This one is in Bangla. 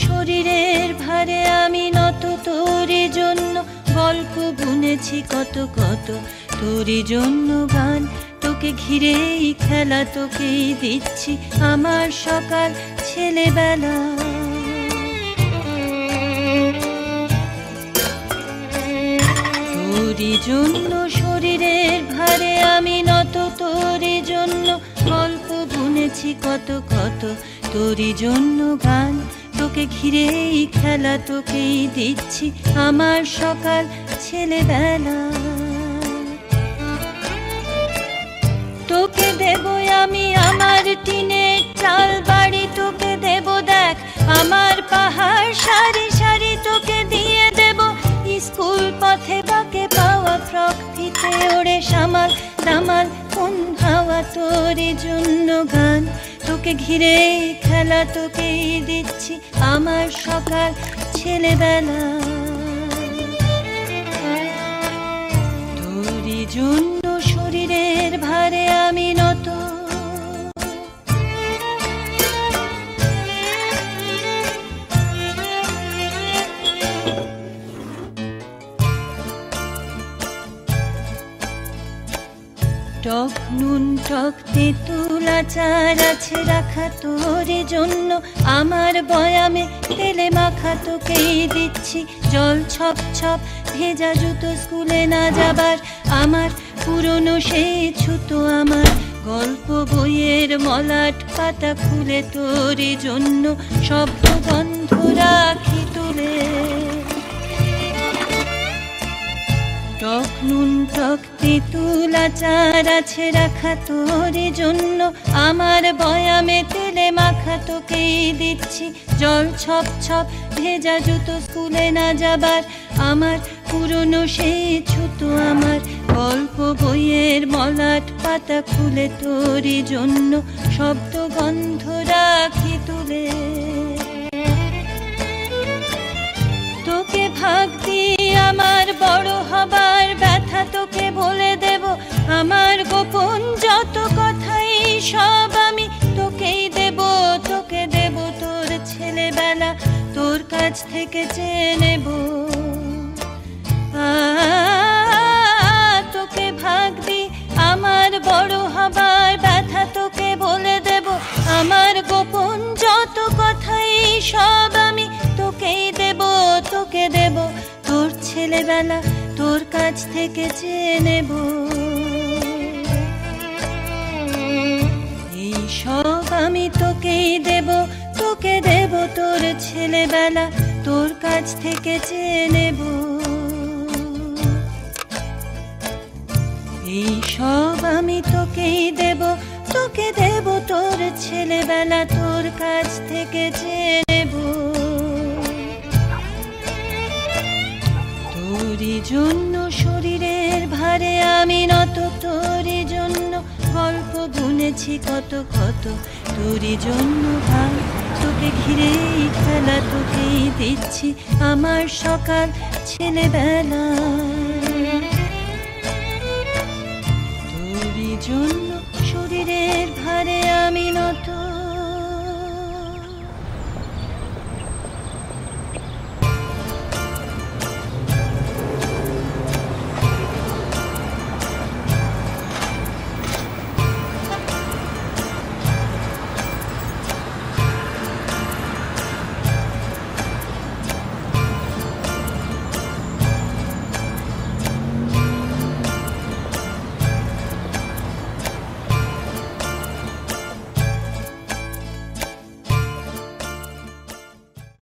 শরীরের ভারে আমি নত তোরই জন্য, গল্প বুনেছি কত কত তোরই জন্য গান। তোকে ঘিরেই খেলা, তোকেই দিচ্ছি আমার সকাল ছেলেবেলা। তোরই জন্য শরীরের ভারে আমি নত তোরই জন্য, গল্প বুনেছি কত কত তোরই জন্য গান। তোকে ঘিরেই খেলা, তোকেই দিচ্ছি আমার সকাল ছেলেবেলা। তোকে দেব আমি আমার টিনের চাল বাড়ি, তোকে দেব দেখ আমার পাহাড় সারি সারি। তোকে দিয়ে দেব স্কুল পথে বাঁকে পাওয়া ফ্রক, ফিতে ওড়ে সামাল দামাল কোন হাওয়া। তোরই জন্য গান, তোকে ঘিরে খেলা, তোকেই দিচ্ছি আমার সকাল ছেলেবেলা। তোরই জন্য শরীরের ভারে আমি নত, টক নুন টক তেঁতুল আচার আছে রাখা তোরই জন্য আমার বয়ামে, তেলে মাখা তোকেই দিচ্ছি জল ছপ ছপ ভেজা জুতো স্কুলে না যাবার আমার, পুরনো সেই ছুতো আমার। গল্প বইয়ের মলাট পাতা খুলে তোরই জন্য শব্দ গন্ধ রাখি তুলে। টক নুন টক তেঁতুল আচার আছে রাখা তোরই জন্য আমার বয়ামে, তেলে মাখা তোকেই দিচ্ছি জল ছপ ছপ ভেজা জুতো স্কুলে না যাবার আমার, পুরনো সেই ছুতো আমার। গল্প বইয়ের মলাট পাতা খুলে তোরই জন্য শব্দ গন্ধ রাখি তুলে। তোকে ভাগ দিয়ে আমার বড় হবার ব্যথা, তোকে বলে দেব আমার গোপন যত কথাই সব আমি তোকেই দেব। তোকে দেব তোর ছেলেবেলা, তোর কাছ থেকে চেয়ে নেব। তোকে ভাগ দি আমার বড় হবার ব্যথা, তোকে বলে দেব আমার গোপন যত কথাই সব আমি তোকেই দেব। তোকে দেব তোর ছেলেবেলা, তোর কাছ থেকে চেয়ে নেব। এই সব আমি তোকেই দেব, তোকে দেব তোর ছেলেবেলা, তোর কাছ থেকে চেয়ে নেব। এই সব আমি তোকেই দেব, তোকে দেব তোর ছেলেবেলা, তোর কাছ থেকে চেয়ে নেব। তোরই জন্য শরীরের ভারে আমি নত তোরই জন্য, গল্প বুনেছি কত কত তোরই জন্য গান। তোকে ঘিরেই খেলা, তোকেই দিচ্ছি আমার সকাল ছেলেবেলা। তোরই জন্য শরীরের ভারে আমি নত।